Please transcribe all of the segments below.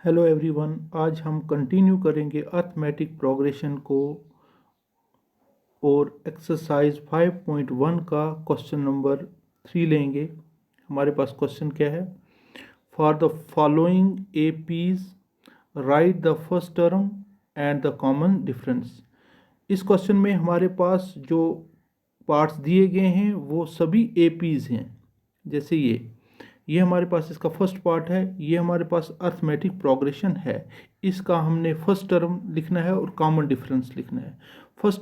Hello everyone, आज हम continue करेंगे अर्थमेटिक प्रोग्रेशन को और एक्सरसाइज 5.1 का क्वेश्चन नंबर 3 लेंगे। हमारे पास क्वेश्चन क्या है? For the following APs right the first term and the common difference. इस क्वेश्चन में हमारे पास जो पार्ट्स दिए गए हैं वो सभी एपीज हैं। जैसे ये हमारे पास इसका फर्स्ट पार्ट है, ये हमारे पास अर्थमेटिक प्रोग्रेशन है। इसका हमने फर्स्ट टर्म लिखना है और कॉमन डिफरेंस लिखना है। फर्स्ट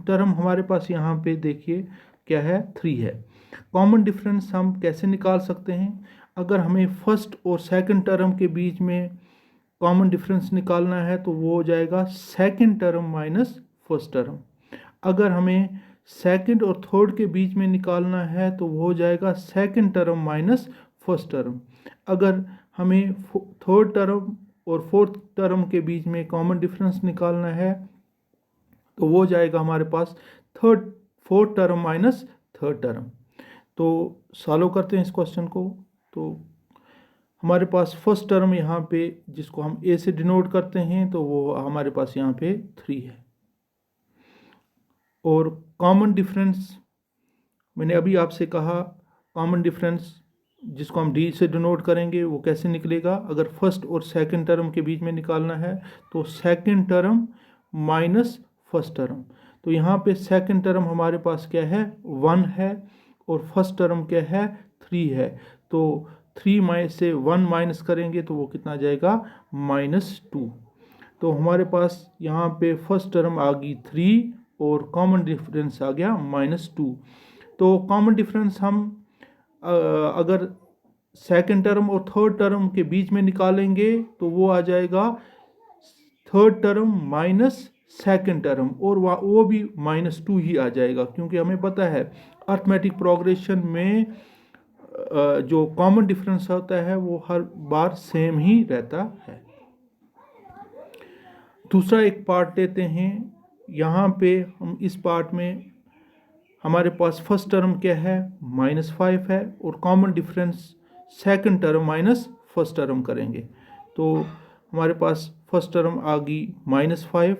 टर्म हमारे पास यहाँ पे देखिए क्या है, 3 है। कॉमन डिफरेंस हम कैसे निकाल सकते हैं? अगर हमें फर्स्ट और सेकंड टर्म के बीच में कॉमन डिफरेंस निकालना है तो वो हो जाएगा second term minus first term. अगर हमें सेकंड और थर्ड के बीच में निकालना है तो वो हो जाएगा second term minus first term. अगर हमें थर्ड टर्म और फोर्थ टर्म के बीच में कॉमन डिफरेंस निकालना है तो वो हो जाएगा हमारे पास fourth term minus third term. तो सॉल्व करते हैं इस क्वेश्चन को। तो हमारे पास फर्स्ट टर्म यहाँ पे जिसको हम ए से डिनोट करते हैं तो वो हमारे पास यहाँ पे 3 है। और कॉमन डिफरेंस मैंने अभी आपसे कहा, कॉमन डिफरेंस जिसको हम डी से डिनोट करेंगे वो कैसे निकलेगा? अगर फर्स्ट और सेकंड टर्म के बीच में निकालना है तो second term minus first term. तो यहाँ पे सेकंड टर्म हमारे पास क्या है, 1 है, और फर्स्ट टर्म क्या है, 3 है। तो 3 से 1 माइनस करेंगे तो वो कितना जाएगा, -2। तो हमारे पास यहाँ पे फर्स्ट टर्म आ गई 3 और कॉमन डिफरेंस आ गया -2। तो कॉमन डिफरेंस हम अगर सेकंड टर्म और थर्ड टर्म के बीच में निकालेंगे तो वो आ जाएगा third term minus second term, और वो भी -2 ही आ जाएगा, क्योंकि हमें पता है अर्थमेटिक प्रोग्रेशन में जो कॉमन डिफरेंस होता है वो हर बार सेम ही रहता है। दूसरा एक पार्ट लेते हैं। यहाँ पे हम इस पार्ट में हमारे पास फर्स्ट टर्म क्या है, -5 है, और common difference second term minus first term करेंगे। तो हमारे पास फर्स्ट टर्म आ गई -5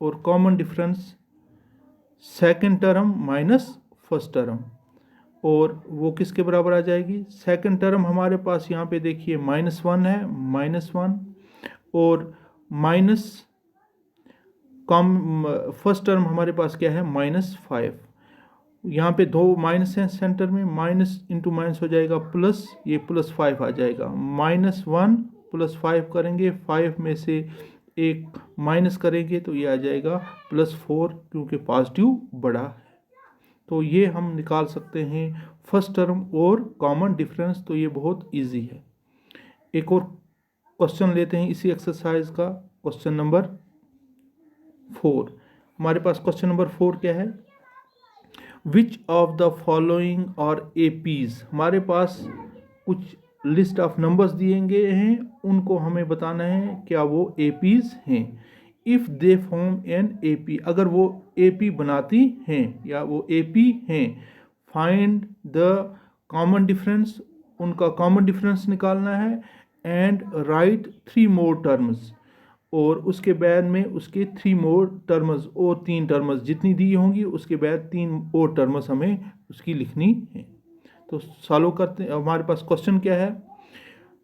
और common difference second term minus first term, और वो किसके बराबर आ जाएगी? सेकंड टर्म हमारे पास यहाँ पे देखिए -1 है, -1, और माइनस फर्स्ट टर्म हमारे पास क्या है, -5। यहाँ पे 2 माइनस हैं सेंटर में, माइनस इंटू माइनस हो जाएगा प्लस, ये +5 आ जाएगा। -1 + 5 करेंगे, 5 में से एक माइनस करेंगे तो ये आ जाएगा +4, क्योंकि पॉजिटिव बड़ा है। तो ये हम निकाल सकते हैं फर्स्ट टर्म और कॉमन डिफरेंस। तो ये बहुत इजी है। एक और क्वेश्चन लेते हैं इसी एक्सरसाइज का, क्वेश्चन नंबर 4। हमारे पास क्वेश्चन नंबर 4 क्या है? विच ऑफ द फॉलोइंग और एपीज। हमारे पास कुछ लिस्ट ऑफ नंबर्स दिए गए हैं, उनको हमें बताना है क्या वो एपीज हैं। If they form an AP, अगर वो एपी बनाती हैं या वो एपी हैं, फाइंड द कॉमन डिफरेंस, उनका कॉमन डिफरेंस निकालना है, एंड राइट 3 मोर टर्म्स, और उसके बाद में उसके 3 मोर टर्म्स, और 3 टर्म्स जितनी दी होंगी उसके बाद 3 और टर्म्स हमें उसकी लिखनी है। तो सॉल्व करते हैं। हमारे पास क्वेश्चन क्या है?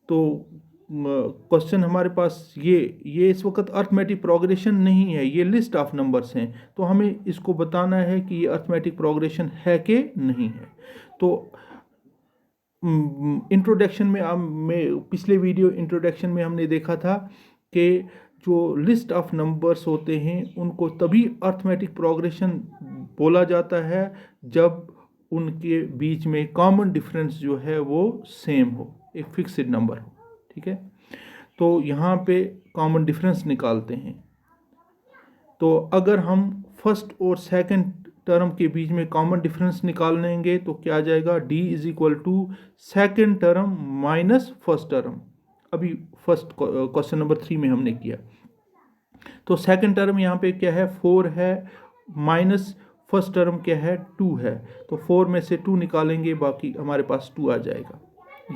तो क्वेश्चन हमारे पास ये इस वक्त अर्थमेटिक प्रोग्रेशन नहीं है, ये लिस्ट ऑफ नंबर्स हैं। तो हमें इसको बताना है कि ये अर्थमेटिक प्रोग्रेशन है कि नहीं है। तो इंट्रोडक्शन में पिछले वीडियो इंट्रोडक्शन में हमने देखा था कि जो लिस्ट ऑफ नंबर्स होते हैं उनको तभी अर्थमेटिक प्रोग्रेशन बोला जाता है जब उनके बीच में कॉमन डिफरेंस जो है वो सेम हो, एक फिक्स्ड नंबर हो। ठीक है, तो यहाँ पे कॉमन डिफरेंस निकालते हैं। तो अगर हम फर्स्ट और सेकंड टर्म के बीच में कॉमन डिफरेंस निकालेंगे तो क्या आ जाएगा, D = second term minus first term. अभी फर्स्ट क्वेश्चन नंबर 3 में हमने किया। तो सेकंड टर्म यहाँ पे क्या है, 4 है, माइनस फर्स्ट टर्म क्या है, 2 है। तो 4 में से 2 निकालेंगे, बाकी हमारे पास 2 आ जाएगा।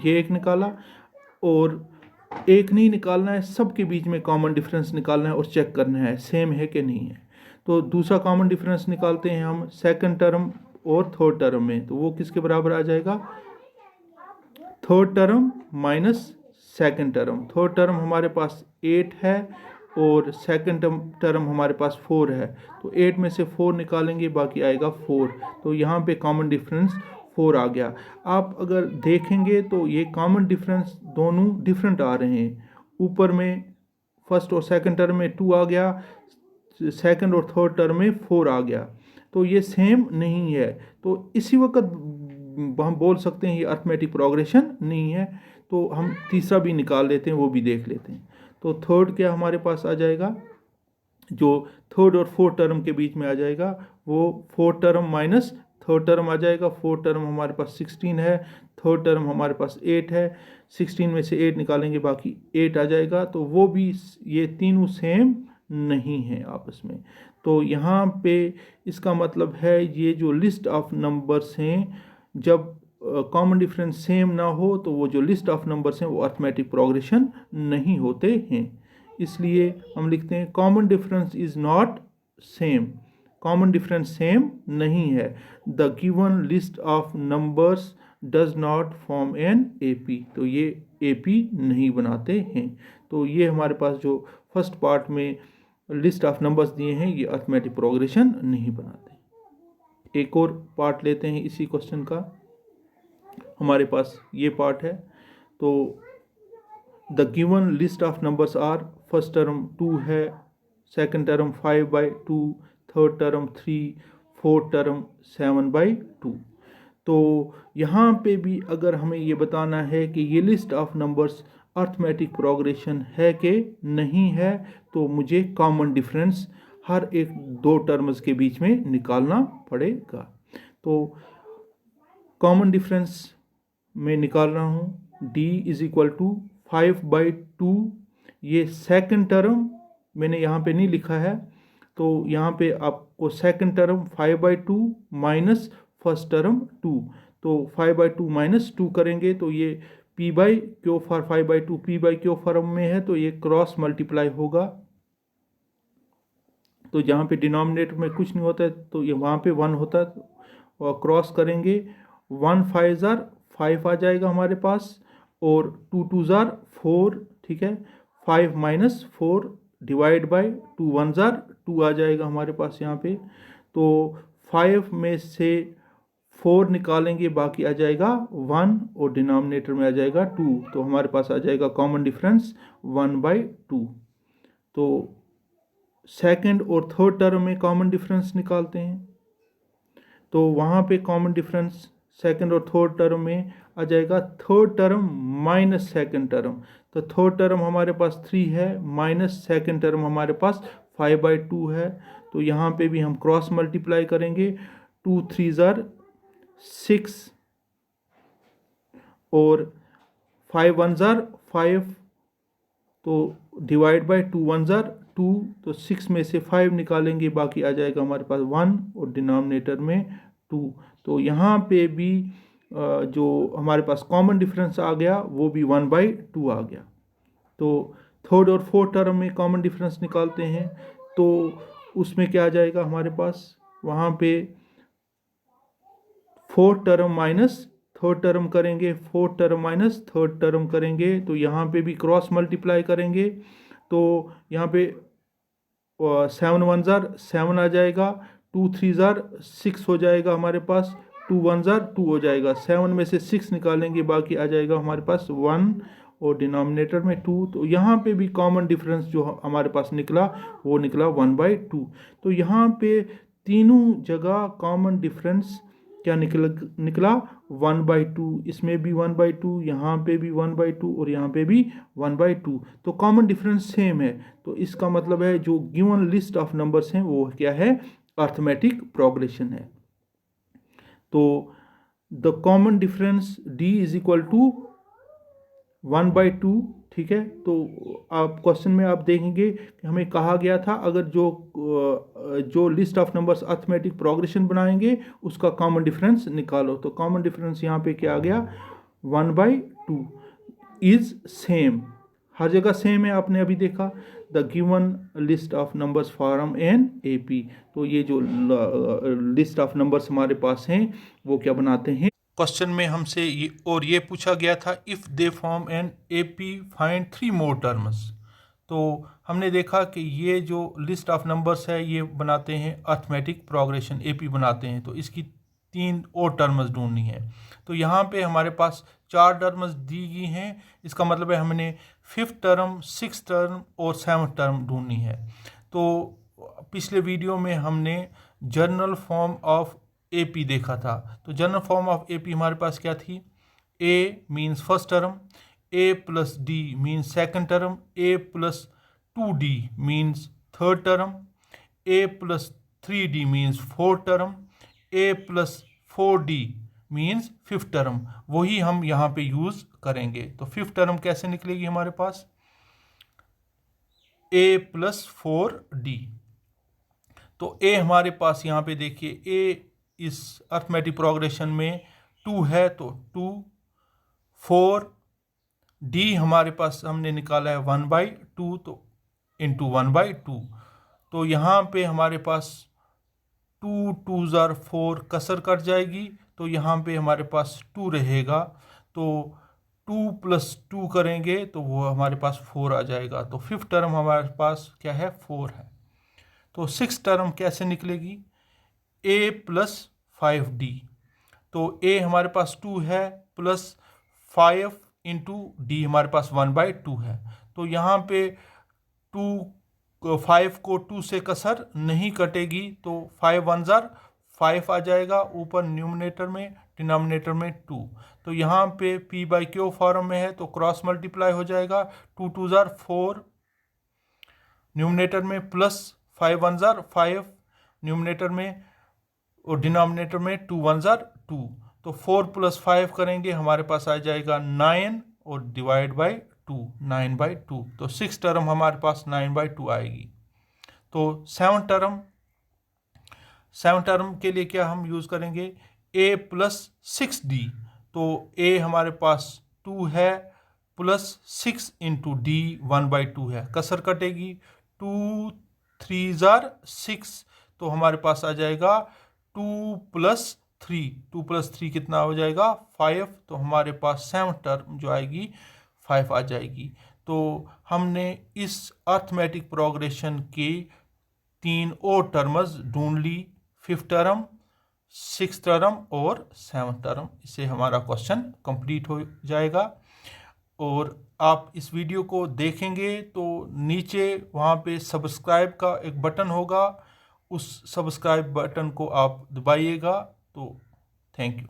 ये एक निकाला। और एक नहीं निकालना है, सबके बीच में कॉमन डिफरेंस निकालना है और चेक करना है सेम है कि नहीं है। तो दूसरा कॉमन डिफरेंस निकालते हैं हम सेकंड टर्म और थर्ड टर्म में, तो वो किसके बराबर आ जाएगा, third term minus second term. Third term हमारे पास 8 है और सेकंड टर्म हमारे पास 4 है, तो 8 में से 4 निकालेंगे, बाकी आएगा 4। तो यहाँ पे कॉमन डिफरेंस 4 आ गया। आप अगर देखेंगे तो ये कॉमन डिफरेंस दोनों डिफरेंट आ रहे हैं। ऊपर में फर्स्ट और सेकंड टर्म में 2 आ गया, सेकंड और थर्ड टर्म में 4 आ गया, तो ये सेम नहीं है। तो इसी वक्त हम बोल सकते हैं ये अर्थमेटिक प्रोग्रेशन नहीं है। तो हम तीसरा भी निकाल लेते हैं, वो भी देख लेते हैं। तो थर्ड क्या हमारे पास आ जाएगा, जो थर्ड और फोर्थ टर्म के बीच में आ जाएगा, वो fourth term minus third term आ जाएगा। फोर्थ टर्म हमारे पास 16 है, थर्ड टर्म हमारे पास 8 है, 16 में से 8 निकालेंगे, बाकी 8 आ जाएगा। तो वो भी, ये तीनों सेम नहीं है आपस में। तो यहाँ पे इसका मतलब है ये जो लिस्ट ऑफ नंबर्स हैं, जब कॉमन डिफरेंस सेम ना हो तो वो जो लिस्ट ऑफ नंबर्स हैं वो अर्थमेटिक प्रोग्रेशन नहीं होते हैं। इसलिए हम लिखते हैं common difference is not same, common difference same नहीं है। The given list of numbers does not form an AP, तो ये एपी नहीं बनाते हैं। तो ये हमारे पास जो फर्स्ट पार्ट में लिस्ट ऑफ नंबर्स दिए हैं ये अर्थमेटिक प्रोग्रेशन नहीं बनाते। एक और पार्ट लेते हैं इसी क्वेश्चन का, हमारे पास ये पार्ट है। तो the given list of numbers are, first term 2 है, second term 5/2, third term 3, fourth term 7/2। तो यहाँ पे भी अगर हमें ये बताना है कि ये list of numbers arithmetic progression है कि नहीं है, तो मुझे कॉमन डिफरेंस हर एक दो टर्म्स के बीच में निकालना पड़ेगा। तो कॉमन डिफरेंस मैं निकाल रहा हूँ, d इज इक्वल टू 5/2। ये सेकंड टर्म मैंने यहाँ पे नहीं लिखा है, तो यहाँ पे आपको second term 5/2 minus first term 2, तो 5/2 माइनस 2 करेंगे तो ये p by Q for 5/2 p by Q form में है, तो ये क्रॉस मल्टीप्लाई होगा। तो जहाँ पे डिनोमिनेटर में कुछ नहीं होता है तो ये वहाँ पे 1 होता है, और क्रॉस करेंगे 1 5 ज़ार 5 आ जाएगा हमारे पास, और 2 2 ज़ार 4, ठीक है। 5 माइनस 4 डिवाइड बाई 2 1 ज़ार 2 आ जाएगा हमारे पास यहाँ पे। तो 5 में से 4 निकालेंगे, बाकी आ जाएगा 1 और डिनोमिनेटर में आ जाएगा 2, तो हमारे पास आ जाएगा कॉमन डिफरेंस 1/2। तो सेकंड और थर्ड टर्म में कॉमन डिफरेंस निकालते हैं, तो वहाँ पे कॉमन डिफरेंस सेकंड और थर्ड टर्म में आ जाएगा third term minus second term. तो थर्ड टर्म हमारे पास 3 है, माइनस सेकंड टर्म हमारे पास 5/2 है, तो यहाँ पे भी हम क्रॉस मल्टीप्लाई करेंगे, 2 3 ज़ार 6 और 5 1 ज़ार 5, तो डिवाइड बाई 2 1 ज़ार 2, तो 6 में से 5 निकालेंगे, बाकी आ जाएगा हमारे पास 1 और डिनोमिनेटर में 2। तो यहाँ पे भी जो हमारे पास कॉमन डिफरेंस आ गया वो भी 1/2 आ गया। तो थर्ड और फोर्थ टर्म में कॉमन डिफरेंस निकालते हैं, तो उसमें क्या आ जाएगा हमारे पास, वहाँ पे fourth term minus third term करेंगे, fourth term minus third term करेंगे, तो यहाँ पे भी क्रॉस मल्टीप्लाई करेंगे, तो यहाँ पे 7 1 ज़ार 7 आ जाएगा, 2 3 ज़ार 6 हो जाएगा हमारे पास, 2 1 ज़ार 2 हो जाएगा, 7 में से 6 निकालेंगे, बाकी आ जाएगा हमारे पास 1 और डिनोमिनेटर में 2। तो यहाँ पे भी कॉमन डिफरेंस जो हमारे पास निकला वो निकला 1/2। तो यहाँ पे तीनों जगह कॉमन डिफरेंस क्या निकला 1/2, इसमें भी 1/2, यहाँ पे भी 1/2 और यहाँ पे भी 1/2। तो कॉमन डिफरेंस सेम है, तो इसका मतलब है जो गिवन लिस्ट ऑफ नंबर्स हैं वो क्या है, अर्थमेटिक प्रोग्रेशन है। तो the common difference d is equal to 1/2, ठीक है। तो आप क्वेश्चन में आप देखेंगे कि हमें कहा गया था अगर जो list of numbers arithmetic progression बनाएंगे उसका कॉमन डिफरेंस निकालो, तो कॉमन डिफरेंस यहाँ पे क्या आ गया 1/2 इज सेम, हर जगह सेम है, आपने अभी देखा the given list of numbers form an AP। तो ये जो लिस्ट ऑफ नंबर्स हमारे पास हैं वो क्या बनाते हैं, क्वेश्चन में हमसे ये पूछा गया था if they form an AP find 3 more terms. तो हमने देखा कि ये जो लिस्ट ऑफ नंबर्स है ये बनाते हैं अर्थमेटिक प्रोग्रेशन AP बनाते हैं, तो इसकी 3 और टर्म्स ढूंढनी है। तो यहाँ पे हमारे पास 4 टर्म्स दी गई हैं, इसका मतलब है हमने 5th टर्म, 6th टर्म और 7th टर्म ढूंढनी है। तो पिछले वीडियो में हमने जर्नल फॉर्म ऑफ AP देखा था। तो जनरल फॉर्म ऑफ AP हमारे पास क्या थी, A means first term, A plus D means second term, A plus 2D means third term, A plus 3D means fourth term, A plus 4D means fifth term. वही हम यहाँ पे use करेंगे। तो fifth term कैसे निकलेगी हमारे पास, A plus 4D। तो A हमारे पास यहाँ पे देखिए A इस अर्थमेटिक प्रोग्रेशन में 2 है, तो 2 4, D हमारे पास हमने निकाला है 1/2, तो इंटू 1/2। तो यहाँ पे हमारे पास 2 2s are 4 कसर कट जाएगी, तो यहाँ पे हमारे पास 2 रहेगा। तो 2 प्लस 2 करेंगे तो वो हमारे पास 4 आ जाएगा। तो फिफ्थ टर्म हमारे पास क्या है, 4 है। तो सिक्स टर्म कैसे निकलेगी, A प्लस 5D। तो A हमारे पास 2 है प्लस 5 इंटू D हमारे पास 1/2 है। तो यहाँ पे 5 को 2 से कसर नहीं कटेगी, तो 5 1s are 5 आ जाएगा ऊपर न्यूमरेटर में, डिनोमिनेटर में 2। तो यहाँ पे P/Q फॉर्म में है तो क्रॉस मल्टीप्लाई हो जाएगा, 2 2s are 4 न्यूमरेटर में प्लस 5 1s are 5 न्यूमरेटर में और डिनोमिनेटर में 2 1s are 2। तो 4 प्लस 5 करेंगे हमारे पास आ जाएगा 9 और डिवाइड बाई 2 9/2। तो सिक्स टर्म हमारे पास 9/2 आएगी। तो सेवन टर्म के लिए क्या हम यूज़ करेंगे, A प्लस 6D। तो A हमारे पास 2 है प्लस 6 इंटू D 1/2 है, कसर कटेगी, 2 3s are 6। तो हमारे पास आ जाएगा 2 प्लस 3 कितना हो जाएगा, 5। तो हमारे पास सेवन्थ टर्म जो आएगी 5 आ जाएगी। तो हमने इस अर्थमेटिक प्रोग्रेशन की 3 और टर्म्स ढूंढ ली, फिफ्थ टर्म, सिक्स टर्म और सेवन्थ टर्म। इससे हमारा क्वेश्चन कंप्लीट हो जाएगा। और आप इस वीडियो को देखेंगे तो नीचे वहाँ पे सब्सक्राइब का एक बटन होगा, उस सब्सक्राइब बटन को आप दबाइएगा। तो थैंक यू।